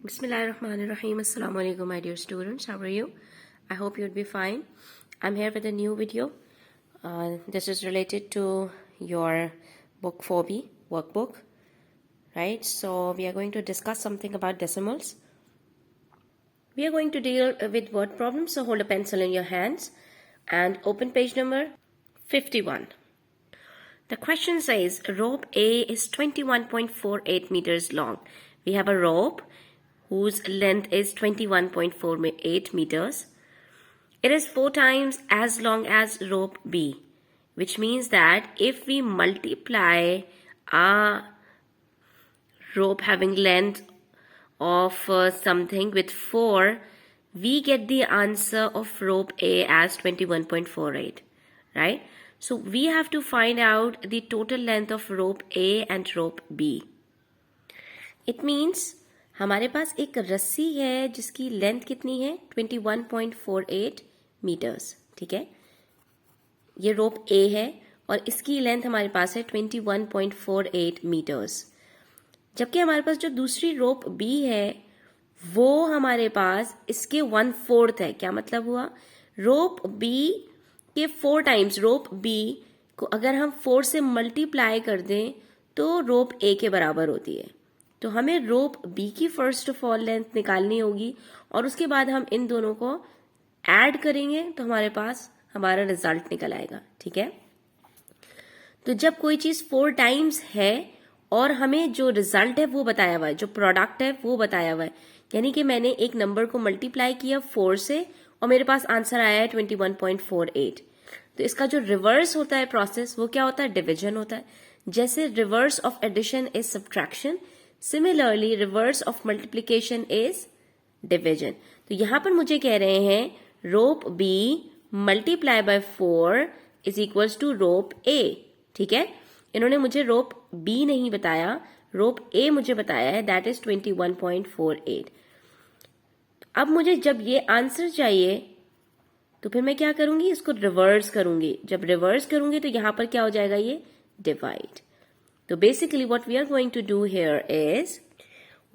Bismillahirrahmanirrahim. Assalamu alaikum, my dear students. How are you? I hope you'd be fine. I'm here with a new video. This is related to your book 4B workbook, right? So we are going to discuss something about decimals. We are going to deal with word problems. So hold a pencil in your hands and open page number 51. The question says rope A is 21.48 meters long. We have a rope whose length is 21.48 meters. It is 4 times as long as rope B, which means that if we multiply a rope having length of something with 4, we get the answer of rope A as 21.48, right? So we have to find out the total length of rope A and rope B. It means हमारे पास एक रस्सी है जिसकी length कितनी है 21.48 metres, ठीक है. ये रोप ए है और इसकी लेंथ हमारे पास है 21.48 मीटर्स. जबकि हमारे पास जो दूसरी रोप बी है वो हमारे पास इसके 1/4 है. क्या मतलब हुआ? रोप बी के 4 टाइम्स रोप बी को अगर हम 4 से मल्टीप्लाई कर दें तो रोप ए के बराबर होती है. तो हमें रोप बी की फर्स्ट ऑफ ऑल लेंथ निकालनी होगी और उसके बाद हम इन दोनों को ऐड करेंगे तो हमारे पास हमारा रिजल्ट निकल आएगा, ठीक है. तो जब कोई चीज 4 टाइम्स है और हमें जो रिजल्ट है वो बताया हुआ है, जो प्रोडक्ट है वो बताया हुआ है, यानी कि मैंने एक नंबर को मल्टीप्लाई किया 4 से और मेरे पास आंसर आया है 21.48. तो इसका जो रिवर्स होता है प्रोसेस वो क्या होता है? डिविजन होता है. जैसे reverse of addition is subtraction, Similarly, reverse of multiplication is division. तो यहां पर मुझे कह रहे हैं rope B multiply by 4 is equals to rope A, ठीक है. इन्होंने मुझे rope B नहीं बताया, rope A मुझे बताया है, that is 21.48. अब मुझे जब ये आंसर चाहिए तो फिर मैं क्या करूंगी? इसको रिवर्स करूंगी. जब रिवर्स करूंगी तो यहां पर क्या हो जाएगा? ये divide. So basically what we are going to do here is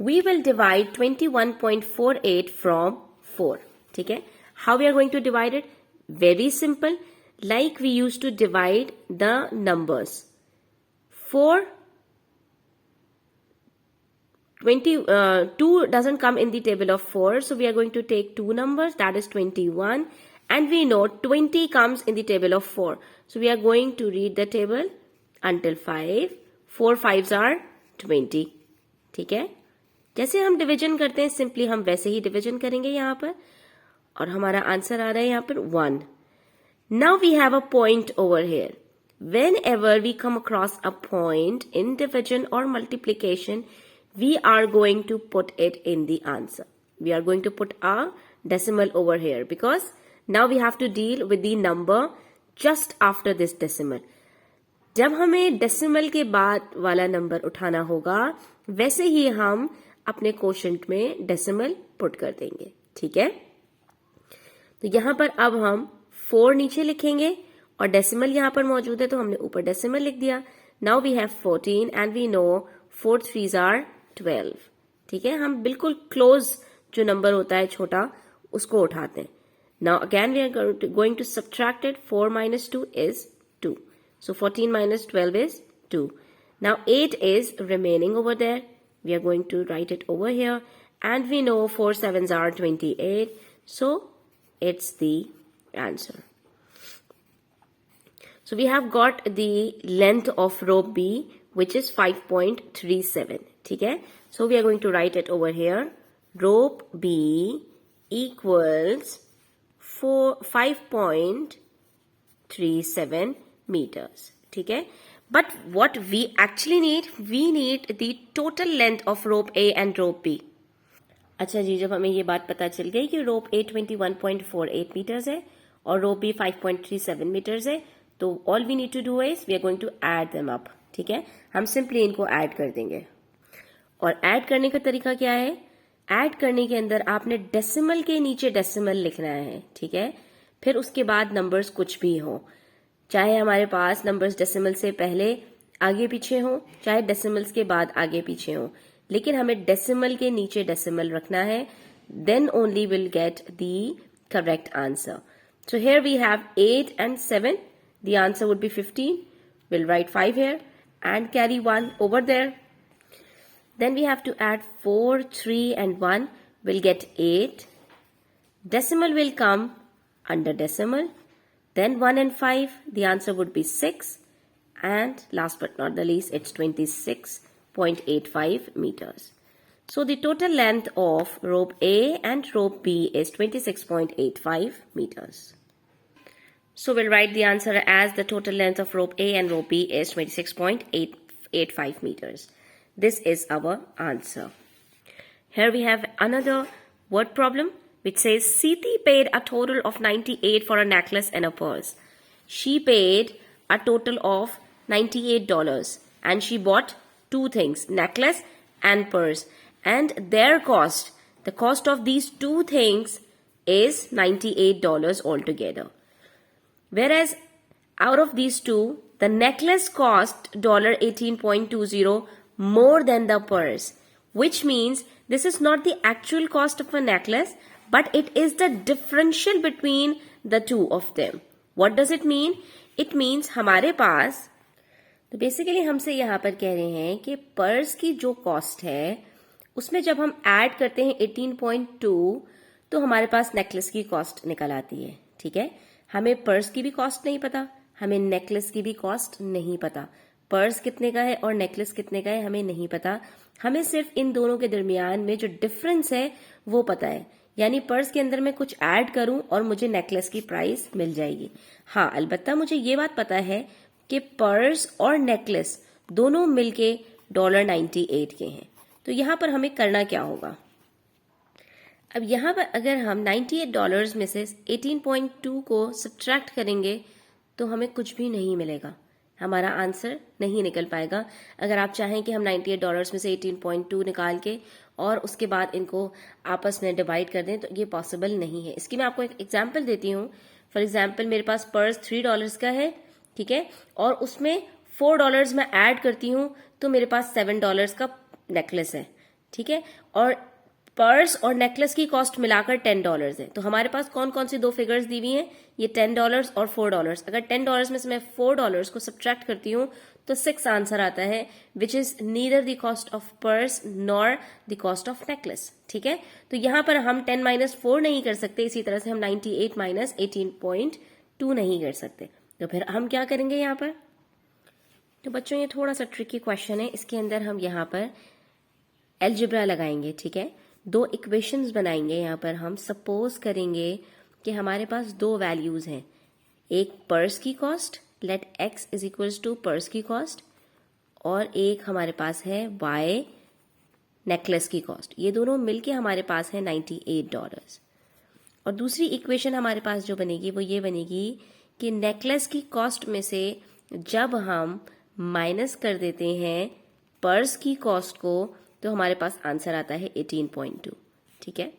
we will divide 21.48 from 4. ठीक है? How we are going to divide it? Very simple. Like we used to divide the numbers. 2 doesn't come in the table of 4. So we are going to take 2 numbers, that is 21. And we know 20 comes in the table of 4. So we are going to read the table until 5. 4 5s are 20. ठीक है. जैसे हम division करते हैं simply हम वैसे ही division करेंगे यहाँ पर और हमारा आंसर आ रहा है यहाँ पर 1. Now we have a point over here. Whenever we come across a point in division और multiplication we are going to put it in the answer. We are going to put a decimal over here because now we have to deal with the number just after this decimal. जब हमें decimal के बाद वाला number उठाना होगा वैसे ही हम अपने कोशेंट में डेसिमल पुट कर देंगे, ठीक है. तो यहां पर अब हम 4 नीचे लिखेंगे और डेसिमल यहां पर मौजूद है तो हमने ऊपर डेसिमल लिख दिया. Now we have 14 and we know 4 3s are 12. ठीक है. हम बिल्कुल क्लोज जो नंबर होता है छोटा उसको उठाते हैं. Now again we are going to subtract it. 4 minus 2 is 2. So 14 minus 12 is 2. Now 8 is remaining over there. We are going to write it over here. And we know 4 7s are 28. So it's the answer. So we have got the length of rope B which is 5.37. Okay? So we are going to write it over here. Rope B equals 5.37 meters. ठीक है. But what we actually need, we need the total length of rope A and rope B. अच्छा जी, जब हमें ये बात पता चल गई कि रोप A 21.48 मीटर्स है और रोप B 5.37 मीटर्स है तो all we need to do is we are going to add them up. ठीक है. हम सिंपली इनको ऐड कर देंगे और ऐड करने का तरीका क्या है? ऐड करने के अंदर आपने डेसिमल के नीचे डेसिमल लिखना है, ठीक है. फिर उसके बाद नंबर्स कुछ भी हो, चाहे हमारे पास नंबर्स डेसिमल से पहले आगे पीछे हो चाहे डेसिमल्स के बाद आगे पीछे हो, लेकिन हमें डेसिमल के नीचे डेसिमल रखना है, then only we'll get the correct answer. So here we have 8 and 7. The answer would be 15. We'll write 5 here and carry 1 over there. Then we have to add 4, 3 and 1. We'll get 8. Decimal will come under decimal. Then 1 and 5. The answer would be 6. And last but not the least, it's 26.85 meters. So the total length of rope A and rope B is 26.85 meters. So we'll write the answer as the total length of rope A and rope B is 26.85 meters. This is our answer. Here we have another word problem which says Siti paid a total of 98 for a necklace and a purse. She paid a total of $98 and she bought two things, necklace and purse, and their cost, the cost of these two things is $98 altogether. Whereas out of these two, the necklace cost $18.20 more than the purse, which means this is not the actual cost of a necklace, but it is the differential between the two of them. What does it mean? It means हमारे पास, तो basically हमसे यहाँ पर कह रहे हैं कि purse की जो कॉस्ट है उसमें जब हम ऐड करते हैं 18.2 तो हमारे पास नेकलेस की कॉस्ट निकल आती है. ठीक है, हमें पर्स की भी कॉस्ट नहीं पता, हमें नेकलेस की भी कॉस्ट नहीं पता. पर्स कितने का है और नेकलेस कितने का है हमें नहीं पता. हमें सिर्फ इन दोनों के दरमियान में जो डिफरेंस है वो पता है. यानी पर्स के अंदर मैं कुछ ऐड करूं और मुझे नेकलेस की प्राइस मिल जाएगी. हाँ, अलबत्ता मुझे ये बात पता है कि पर्स और नेकलेस दोनों मिलके $98 के हैं. तो यहां पर हमें करना क्या होगा? अब यहां पर अगर हम $98 में से 18.2 को सब्ट्रैक्ट करेंगे तो हमें कुछ भी नहीं मिलेगा, हमारा आंसर नहीं निकल पाएगा. अगर आप चाहें कि हम $98 में से 18.2 निकाल के और उसके बाद इनको आपस में डिवाइड कर दें तो ये पॉसिबल नहीं है. इसकी मैं आपको एक एग्जांपल देती हूँ. फॉर एग्जांपल मेरे पास पर्स $3 का है, ठीक है, और उसमें $4 मैं ऐड करती हूँ तो मेरे पास $7 का नेकलेस है. ठीक है, और पर्स और नेकलेस की कॉस्ट मिलाकर $10 है. तो हमारे पास कौन कौन सी दो फिगर्स दी हुई हैं? ये $10 और $4. अगर $10 में से मैं $4 को सब्ट्रैक्ट करती हूँ तो 6 आंसर आता है, which is neither the cost of purse nor the cost of necklace. ठीक है, तो यहां पर हम 10 - 4 नहीं कर सकते, इसी तरह से हम 98 - 18.2 नहीं कर सकते. तो फिर हम क्या करेंगे यहाँ पर? तो बच्चों ये थोड़ा सा ट्रिकी क्वेश्चन है. इसके अंदर हम यहाँ पर एल्जेब्रा लगाएंगे. ठीक है, दो इक्वेशंस बनाएंगे. यहाँ पर हम सपोज करेंगे कि हमारे पास दो वैल्यूज हैं, एक पर्स की cost, let x is equals to purse की कॉस्ट, और एक हमारे पास है y नेकलेस की कॉस्ट. ये दोनों मिलके हमारे पास है $98. और दूसरी इक्वेशन हमारे पास जो बनेगी वो ये बनेगी कि नेकलेस की कॉस्ट में से जब हम माइनस कर देते हैं पर्स की कॉस्ट को तो हमारे पास आंसर आता है 18.2. ठीक है,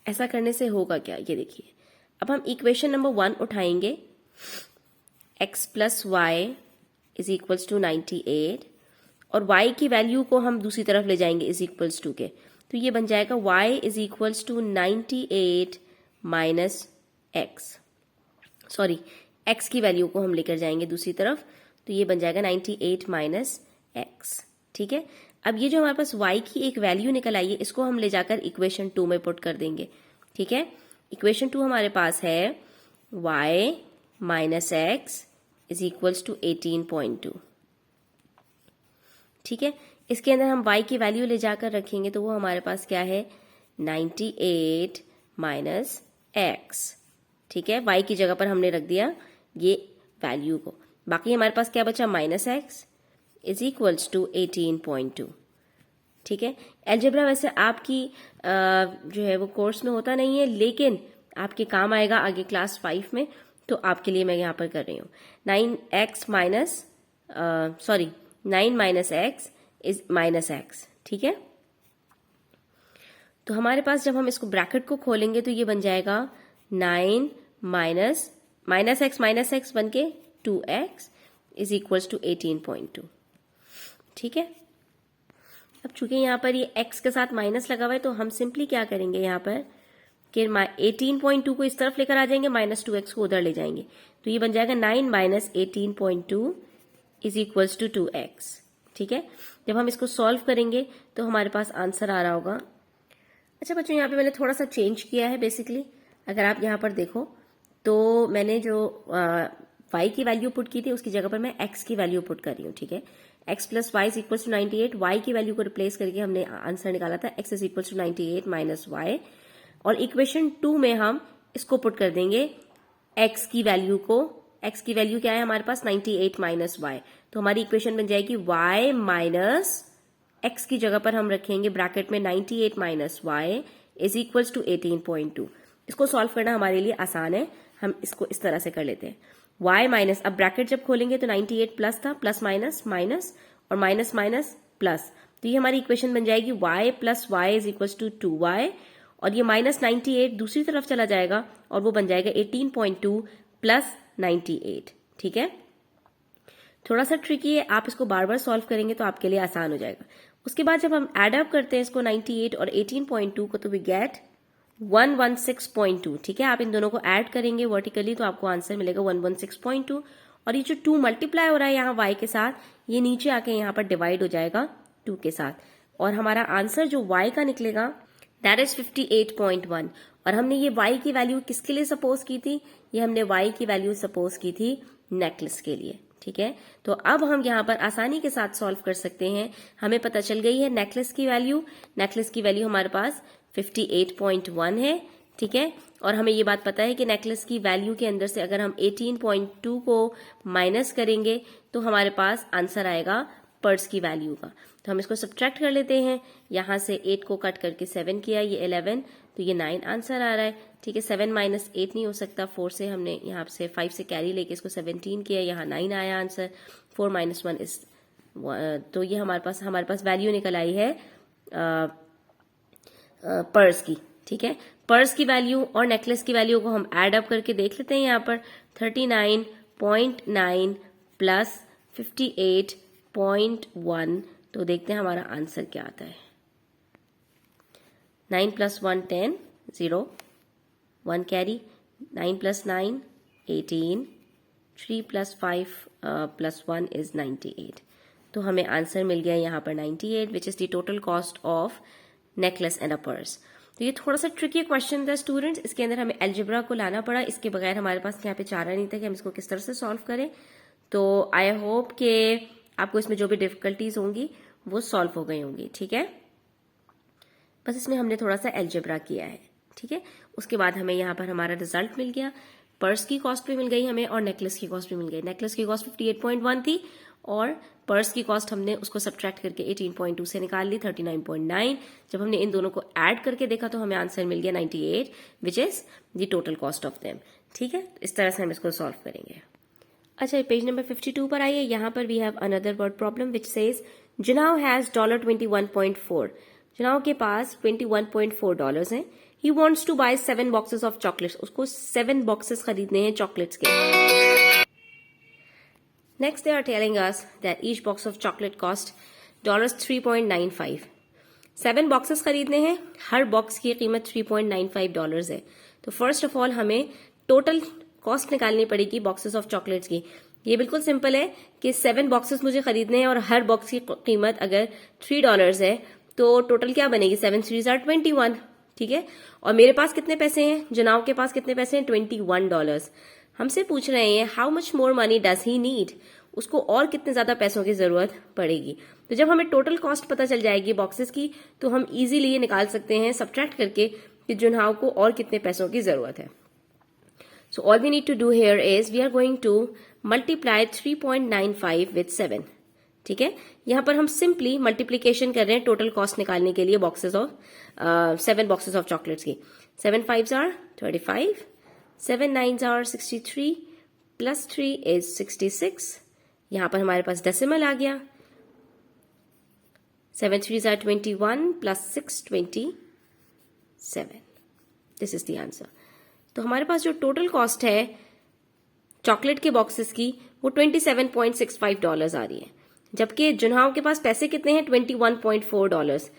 ऐसा करने से होगा क्या, ये देखिए. अब हम इक्वेशन नंबर 1 उठाएंगे, x + y is equals to 98, और y की वैल्यू को हम दूसरी तरफ ले जाएंगे इज इक्वल्स टू के. तो ये बन जाएगा y is equals to 98 minus x. Sorry, x की वैल्यू को हम लेकर जाएंगे दूसरी तरफ, तो ये बन जाएगा 98 माइनस x. ठीक है, अब ये जो हमारे पास y की एक वैल्यू निकल आई है इसको हम ले जाकर इक्वेशन 2 में पुट कर देंगे. ठीक है, इक्वेशन 2 हमारे पास है y minus x is equals to 18.2. ठीक है, इसके अंदर हम y की वैल्यू ले जाकर रखेंगे तो वो हमारे पास क्या है, 98 माइनस x. ठीक है, y की जगह पर हमने रख दिया ये वैल्यू को. बाकी हमारे पास क्या बचा, minus x is equals to 18.2. ठीक है, एल्जेब्रा वैसे आपकी जो है वो कोर्स में होता नहीं है, लेकिन आपके काम आएगा आगे क्लास 5 में, तो आपके लिए मैं यहाँ पर कर रही हूँ. 9 minus x is minus x. ठीक है, तो हमारे पास जब हम इसको ब्रैकेट को खोलेंगे तो ये बन जाएगा 9 माइनस x बन के 2x इज इक्वल्स टू 18.2. ठीक है, अब चूंकि यहाँ पर ये x के साथ माइनस लगा हुआ है तो हम सिंपली क्या करेंगे यहाँ पर कि 18.2 को इस तरफ लेकर आ जाएंगे, -2x को उधर ले जाएंगे, तो ये बन जाएगा 9 minus 18.2 is equals to 2x। ठीक है, जब हम इसको सॉल्व करेंगे तो हमारे पास आंसर आ रहा होगा। अच्छा बच्चों, यहाँ पे मैंने थोड़ा सा चेंज किया है। बेसिकली अगर आप यहाँ पर देखो तो मैंने जो y की वैल्यू पुट की थी उसकी जगह पर मैं x की वैल्यू पुट कर रही हूँ। ठीक है, x plus y is equal to 98, y की वैल्यू को रिप्लेस करके हमने आंसर निकाला था x is equal to 98 minus y, और इक्वेशन 2 में हम इसको पुट कर देंगे x की वैल्यू को। x की वैल्यू क्या है हमारे पास 98 माइनस वाई, तो हमारी इक्वेशन बन जाएगी y माइनस x की जगह पर हम रखेंगे ब्रैकेट में 98 minus y is equals to 18.2। इसको सॉल्व करना हमारे लिए आसान है, हम इसको इस तरह से कर लेते हैं। y माइनस, अब ब्रैकेट जब खोलेंगे तो 98 प्लस था, प्लस माइनस माइनस और माइनस माइनस प्लस, तो ये हमारी इक्वेशन बन जाएगी y plus y is equals to 2y, और ये माइनस 98 दूसरी तरफ चला जाएगा और वो बन जाएगा 18.2 प्लस 98। ठीक है, थोड़ा सा ट्रिकी है, आप इसको बार बार सॉल्व करेंगे तो आपके लिए आसान हो जाएगा। उसके बाद जब हम एड अप करते हैं इसको 98 और 18.2 को, तो वी गेट 116.2। ठीक है, आप इन दोनों को ऐड करेंगे वर्टिकली तो आपको आंसर मिलेगा 116.2, और ये जो 2 मल्टीप्लाई हो रहा है यहाँ y के साथ, ये नीचे आके यहाँ पर डिवाइड हो जाएगा 2 के साथ, और हमारा आंसर जो y का निकलेगा दैट इज 58.1। और हमने ये y की वैल्यू किसके लिए सपोज की थी? ये हमने y की वैल्यू सपोज की थी नेकलेस के लिए। ठीक है, तो अब हम यहाँ पर आसानी के साथ सॉल्व कर सकते हैं। हमें पता चल गई है नेकलेस की वैल्यू। नेकलेस की वैल्यू हमारे पास 58.1 है। ठीक है, और हमें ये बात पता है कि नेकलेस की वैल्यू के अंदर से अगर हम 18.2 को माइनस करेंगे तो हमारे पास आंसर आएगा पर्स की वैल्यू का। तो हम इसको सब्ट्रैक्ट कर लेते हैं, यहाँ से 8 को कट करके 7 किया, ये 11, तो ये 9 आंसर आ रहा है। ठीक है, 7 माइनस 8 नहीं हो सकता, 4 से हमने यहाँ से 5 से कैरी लेके इसको 17 किया, यहाँ 9 आया आंसर। 4 माइनस 1 इज, तो ये हमारे पास वैल्यू निकल आई है पर्स की। ठीक है, पर्स की वैल्यू और नेकलेस की वैल्यू को हम ऐड अप करके देख लेते हैं। यहाँ पर 39.9 प्लस 58.1, तो देखते हैं हमारा आंसर क्या आता है। 9 plus 1 10, 0, 1 carry, 9 plus 9 18, 3 plus 5 plus 1 is 98। तो हमें आंसर मिल गया यहाँ पर 98, which is the total cost of necklace and a purse. तो ये थोड़ा सा ट्रिकी क्वेश्चन था स्टूडेंट्स, इसके अंदर हमें अलजेब्रा को लाना पड़ा, इसके बगैर हमारे पास यहाँ पे चारा नहीं था कि हम इसको किस तरह से सॉल्व करें। तो आई होप कि आपको इसमें जो भी डिफिकल्टीज होंगी वो सॉल्व हो गई होंगी। ठीक है, बस इसमें हमने थोड़ा सा अलजेब्रा किया है। ठीक है, उसके बाद हमें यहाँ पर हमारा रिजल्ट मिल गया, पर्स की कॉस्ट भी मिल गई हमें और नेकलेस की कॉस्ट भी मिल गई। नेकलेस की कॉस्ट 58.1 थी और पर्स की कॉस्ट हमने उसको सब्ट्रैक्ट करके 18.2 से निकाल ली 39.9। जब हमने इन दोनों को ऐड करके देखा तो हमें आंसर मिल गया 98, which is the total cost of them. ठीक है, इस तरह से हम इसको सॉल्व करेंगे। अच्छा, पेज नंबर 52 पर आइए। यहाँ पर we have another word problem which says जुनाव हैज $21.4। जुनाव के पास $21.4 हैं। He wants to buy 7 boxes of chocolates. उसको 7 बॉक्सेस खरीदने हैं चॉकलेट्स के। Next they are telling us that each box of chocolate cost $3.95। 7 boxes खरीदने हैं, हर बॉक्स की कीमत $3.95 है। तो फर्स्ट ऑफ ऑल हमें टोटल कॉस्ट निकालनी पड़ेगी बॉक्सेस ऑफ चॉकलेट्स की। ये बिल्कुल सिंपल है कि 7 बॉक्सेस मुझे खरीदने हैं और हर बॉक्स की कीमत अगर $3 है तो टोटल क्या बनेगी? 7 3 आर 21। ठीक है, और मेरे पास कितने पैसे हैं? जुनाव के पास कितने पैसे हैं? $21। हमसे पूछ रहे हैं how much more money does he need, उसको और कितने ज्यादा पैसों की जरूरत पड़ेगी। तो जब हमें टोटल कॉस्ट पता चल जाएगी बॉक्सेस की तो हम इजीली ये निकाल सकते हैं सब्ट्रैक्ट करके कि जुनाव को और कितने पैसों की जरूरत है। So all we need to do here is we are going to multiply 3.95 with 7. ठीक है, यहां पर हम सिंपली मल्टीप्लीकेशन कर रहे हैं टोटल कॉस्ट निकालने के लिए boxes of 7 boxes of chocolates की। 7 5s are 35, 7 9s are 63, plus 3 is 66। यहां पर हमारे पास डेसिमल आ गया। 7 3s are 21 plus 6 27। This is the answer. तो हमारे पास जो टोटल कॉस्ट है चॉकलेट के बॉक्सेस की वो $27.65 आ रही है। जबकि जुनहाव के पास पैसे कितने हैं, $21.4।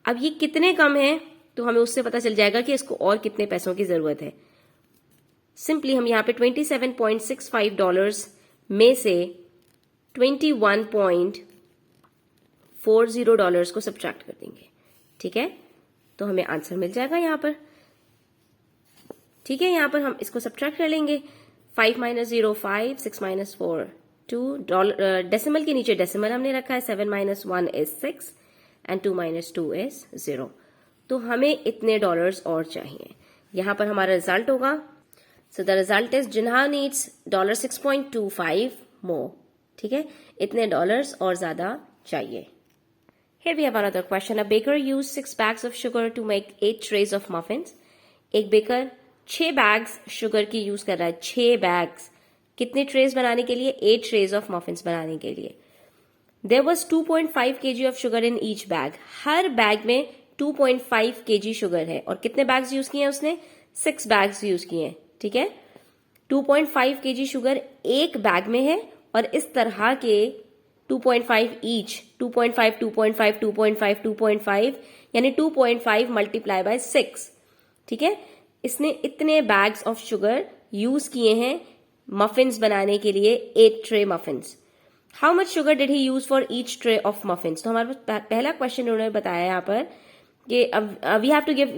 अब ये कितने कम हैं तो हमें उससे पता चल जाएगा कि इसको और कितने पैसों की जरूरत है। सिंपली हम यहाँ पे $27.65 में से $21.40 को सब्ट्रैक्ट कर देंगे। ठीक है, तो हमें आंसर मिल जाएगा यहाँ पर। ठीक है, यहाँ पर हम इसको सब्ट्रैक्ट कर लेंगे। 5 - 0 5, 6 - 4 2, डेसिमल के नीचे डेसिमल हमने रखा है। 7 - 1 इज 6 एंड 2 - 2 इज 0। तो हमें इतने डॉलर्स और चाहिए। यहाँ पर हमारा रिजल्ट होगा, सो द रिजल्ट इज जुनहा नीड्स $6.25 मोर। ठीक है, इतने डॉलर्स और ज्यादा चाहिए। Here we have another question. A baker used 6 bags of sugar to make 8 trays of muffins. एक बेकर 6 बैग्स शुगर की यूज कर रहा है। 6 बैग्स कितने ट्रेज बनाने के लिए, 8 ट्रेज ऑफ मफिन्स बनाने के लिए। There was 2.5 kg of sugar in each bag. Her bag में 2.5 kg शुगर है। और कितने बैग्स यूज किए हैं उसने, 6 बैग्स यूज किए हैं। ठीक है, 2.5 kg शुगर एक बैग में है और इस तरह के 2.5 ईच, 2.5 2.5 2.5 2.5 यानी 2.5 मल्टीप्लाई बाय 6। ठीक है, इसने इतने बैग्स ऑफ शुगर यूज किए हैं मफिन्स बनाने के लिए, 8 tray muffins. How much sugar did he use for each tray of muffins. तो हमारे पास पहला क्वेश्चन उन्होंने बताया यहाँ पर कि we have to give,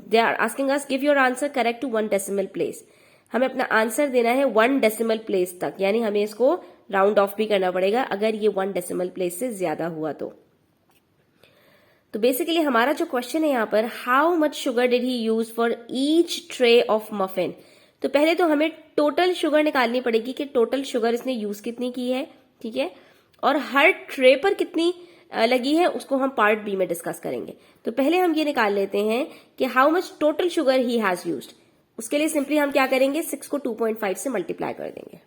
they are asking us give your answer correct to 1 decimal place. हमें अपना आंसर देना है 1 डेसिमल प्लेस तक, यानी हमें इसको राउंड ऑफ भी करना पड़ेगा अगर ये 1 डेसिमल प्लेस से ज्यादा हुआ तो बेसिकली हमारा जो क्वेश्चन है यहाँ पर, how much sugar did he use for each tray of muffin. तो पहले तो हमें टोटल शुगर निकालनी पड़ेगी कि टोटल शुगर इसने यूज कितनी की है। ठीक है, और हर ट्रे पर कितनी लगी है उसको हम पार्ट बी में डिस्कस करेंगे। तो पहले हम ये निकाल लेते हैं कि how much total sugar he has used. उसके लिए सिंपली हम क्या करेंगे, 6 को 2.5 से मल्टीप्लाई कर देंगे।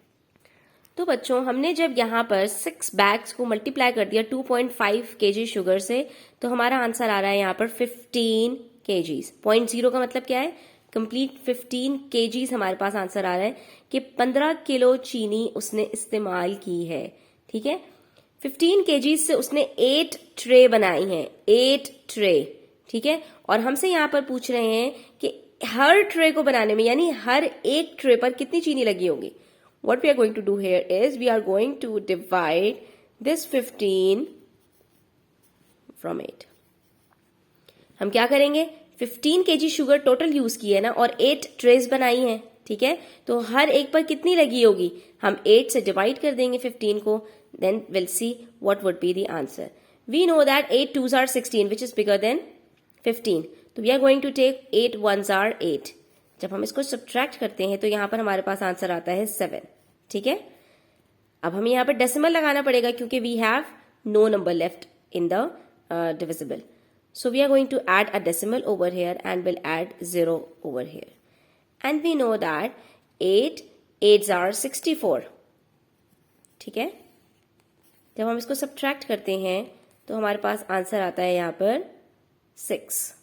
तो बच्चों हमने जब यहाँ पर 6 बैग्स को मल्टीप्लाई कर दिया 2.5 kg शुगर से, तो हमारा आंसर आ रहा है यहाँ पर 15 kgs। 0.0 का मतलब क्या है, कंप्लीट 15 kgs हमारे पास आंसर आ रहा है कि 15 किलो चीनी उसने इस्तेमाल की है। ठीक है, 15 kgs से उसने 8 ट्रे बनाई हैं, 8 ट्रे। ठीक है, और हमसे यहाँ पर पूछ रहे हैं कि हर ट्रे को बनाने में, यानी हर एक ट्रे पर कितनी चीनी लगी होगी। What we are going to do here is we are going to divide this 15 from 8. हम क्या करेंगे, 15 kg शुगर टोटल यूज की है ना, और 8 ट्रेज बनाई हैं। ठीक है, तो हर एक पर कितनी लगी होगी, हम 8 से डिवाइड कर देंगे 15 को, then we'll see what would be the answer. We know that 8 2s are 16 which is bigger than 15. तो we are going to take 8 1s are 8. जब हम इसको सब्ट्रैक्ट करते हैं तो यहाँ पर हमारे पास आंसर आता है 7। ठीक है, अब हमें यहाँ पर डेसिमल लगाना पड़ेगा क्योंकि we have no number left in the divisible. So we are going to add a decimal over here and will add 0 over here and we know that 8 8s are 64। ठीक है, जब हम इसको सब्ट्रैक्ट करते हैं तो हमारे पास आंसर आता है यहाँ पर 6।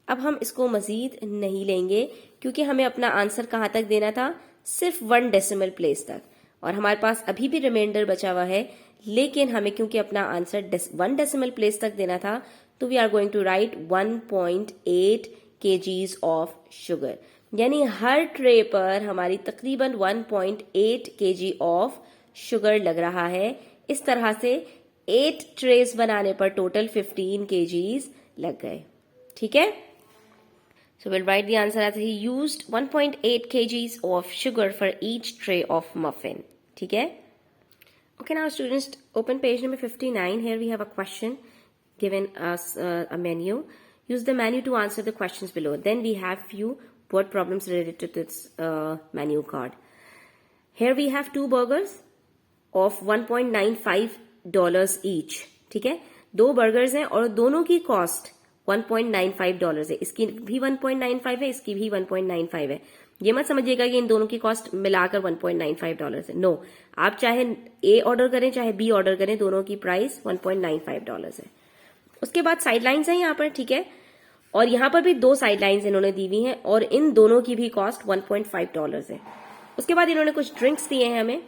अब हम इसको मजीद नहीं लेंगे क्योंकि हमें अपना आंसर कहाँ तक देना था, सिर्फ 1 डेसिमल प्लेस तक, और हमारे पास अभी भी रिमाइंडर बचा हुआ है। लेकिन हमें क्योंकि अपना आंसर 1 डेसिमल प्लेस तक देना था तो we are going to write 1.8 kgs of sugar, यानी हर ट्रे पर हमारी तकरीबन 1.8 kg ऑफ शुगर लग रहा है। इस तरह से 8 ट्रेस बनाने पर टोटल 15 kgs लग गए। ठीक है, so we'll write the answer as he used 1.8 kgs of sugar for each tray of muffin. ठीक है, okay, now students open page number 59. Here we have a question given us a menu. Use the menu to answer the questions below. Then we have few word problems related to this menu card. Here we have 2 burgers of $1.95 each. ठीक है, 2 burgers हैं और दोनों की cost $1.95 है। इसकी भी 1.95 है, इसकी भी 1.95 है। ये मत समझिएगा कि इन दोनों की कॉस्ट मिलाकर $1.95 है। नो, आप चाहे ए ऑर्डर करें चाहे बी ऑर्डर करें, दोनों की प्राइस $1.95 है। उसके बाद साइडलाइंस है यहाँ पर। ठीक है, और यहाँ पर भी 2 साइडलाइंस इन्होंने दी हुई हैं और इन दोनों की भी कॉस्ट $1.5 है। उसके बाद इन्होंने कुछ ड्रिंक्स दिए हैं हमें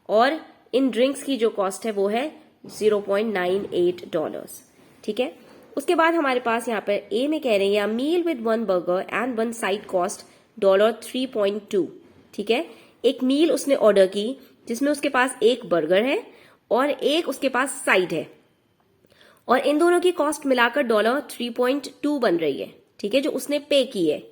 और इन ड्रिंक्स की जो कॉस्ट है वो है $0.98, ठीक है। उसके बाद हमारे पास यहाँ पर ए में कह रहे हैं meal with 1 burger and 1 side cost $3.2, ठीक है। एक मील उसने ऑर्डर की जिसमें उसके पास एक बर्गर है और एक उसके पास साइड है, और इन दोनों की कॉस्ट मिलाकर $3.2 बन रही है, ठीक है, जो उसने पे की है।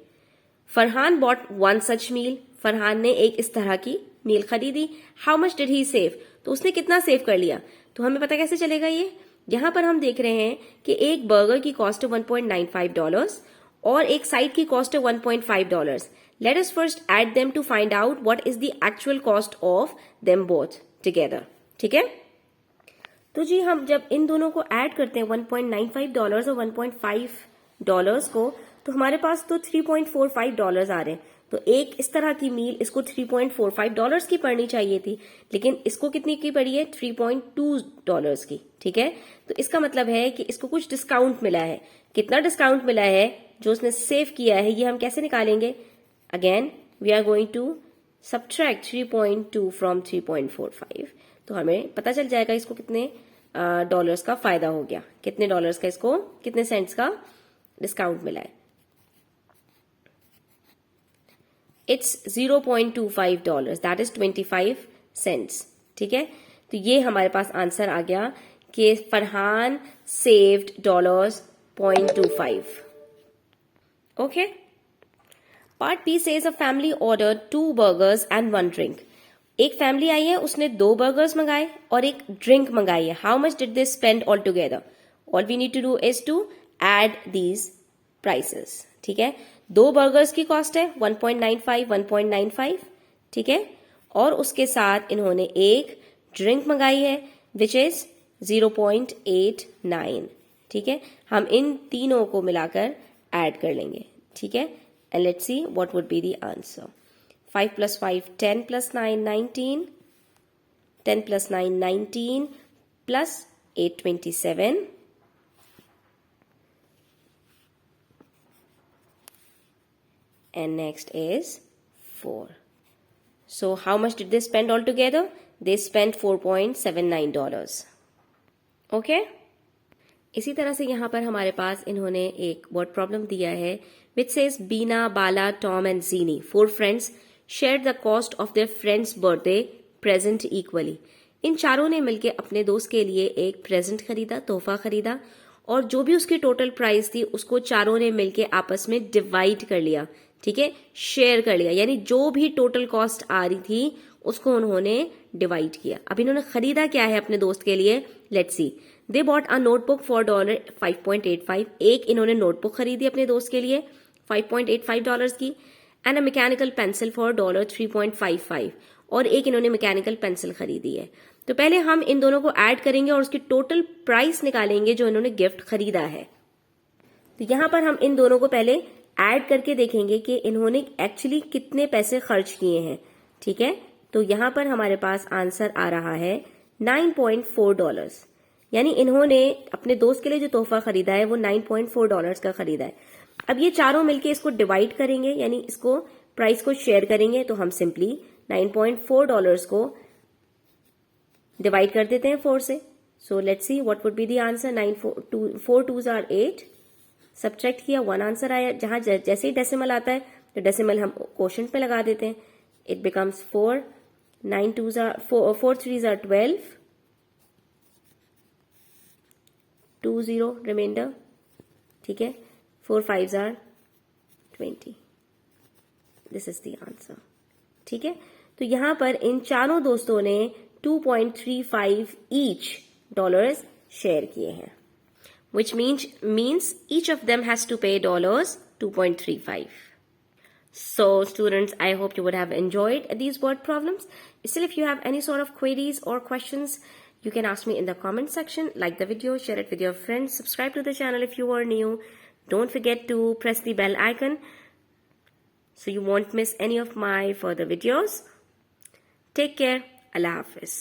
फरहान बॉट 1 सच मील, फरहान ने एक इस तरह की मील खरीदी। How much did he save, तो उसने कितना सेव कर लिया, तो हमें पता कैसे चलेगा ये। यहां पर हम देख रहे हैं कि एक बर्गर की कॉस्ट है $1.95 और एक साइड की कॉस्ट है $1.5. Let us first add them to find out what is the actual cost of them both together, ठीक है। तो जी हम जब इन दोनों को ऐड करते हैं $1.95 और $1.5 को, तो हमारे पास तो $3.45 आ रहे हैं। तो एक इस तरह की मील इसको $3.45 की पड़नी चाहिए थी, लेकिन इसको कितनी की पड़ी है, $3.2 की, ठीक है। तो इसका मतलब है कि इसको कुछ डिस्काउंट मिला है। कितना डिस्काउंट मिला है जो उसने सेव किया है, ये हम कैसे निकालेंगे। Again we are going to subtract 3.2 from 3.45, तो हमें पता चल जाएगा इसको कितने डॉलर्स का फायदा हो गया, कितने डॉलर्स का, इसको कितने सेंट्स का डिस्काउंट मिला है। इट्स $0.25, दैट इज 25 सेंट्स, ठीक है। तो ये हमारे पास आंसर आ गया कि Farhan saved $0.25, okay. Part B says a family order 2 burgers and 1 drink. एक फैमिली आई है, उसने 2 बर्गर्स मंगाए और एक ड्रिंक मंगाई है। How much did they spend all together, all we need to do is to add these prices, ठीक है। 2 बर्गर्स की कॉस्ट है 1.95, ठीक है, और उसके साथ इन्होंने एक ड्रिंक मंगाई है विच इज 0.89, ठीक है। हम इन तीनों को मिलाकर ऐड कर लेंगे, ठीक है, and let's see what would be the answer. 5 + 5 10 + 9 19, 10 + 9 19 plus 8 27, and next is 4. So how much did they spend altogether? They spent $4.79, okay? इसी तरह से यहाँ पर हमारे पास इन्होंने एक वर्ड प्रॉब्लम दिया है which says Beena, Bala, Tom and Zini, 4 friends shared the cost of their friend's birthday present equally. इन चारों ने मिलकर अपने दोस्त के लिए एक प्रेजेंट खरीदा, तोहफा खरीदा, और जो भी उसकी टोटल प्राइस थी उसको चारों ने मिलकर आपस में डिवाइड कर लिया, ठीक है, शेयर कर लिया, यानी जो भी टोटल कॉस्ट आ रही थी उसको उन्होंने डिवाइड किया। अब इन्होंने खरीदा क्या है अपने दोस्त के लिए, let's see. They bought a notebook for $5.85, एक इन्होंने नोटबुक खरीदी अपने दोस्त के लिए $5.85 की, and a mechanical pencil for $3.55, और एक इन्होंने मैकेनिकल पेंसिल खरीदी है। तो पहले हम इन दोनों को ऐड करेंगे और उसकी टोटल प्राइस निकालेंगे जो इन्होंने गिफ्ट खरीदा है। तो यहां पर हम इन दोनों को पहले ऐड करके देखेंगे कि इन्होंने एक्चुअली कितने पैसे खर्च किए हैं, ठीक है। तो यहां पर हमारे पास आंसर आ रहा है $9.4, यानी इन्होंने अपने दोस्त के लिए जो तोहफा खरीदा है वो $9.4 का खरीदा है। अब ये चारों मिलके इसको डिवाइड करेंगे, यानी इसको प्राइस को शेयर करेंगे, तो हम सिंपली $9.4 को डिवाइड कर देते हैं 4 से। So let's see what would be the answer. 4 2s are 8, subtract किया, 1 आंसर आया। जहां जैसे ही डेसिमल आता है तो डेसिमल हम क्वोशंट पे लगा देते हैं, it becomes 4, 4 3s are 12, 2 0 reminder, ठीक है, 4 5s are 20, this is the answer, ठीक है। तो यहां पर इन चारों दोस्तों ने $2.35 ईच डॉलर्स शेयर किए हैं, which means each of them has to pay $2.35. So students, I hope you would have enjoyed these word problems. Still, if you have any sort of queries or questions, you can ask me in the comment section. Like the video, share it with your friends, subscribe to the channel if you are new. Don't forget to press the bell icon so you won't miss any of my further videos. Take care. Allah Hafiz.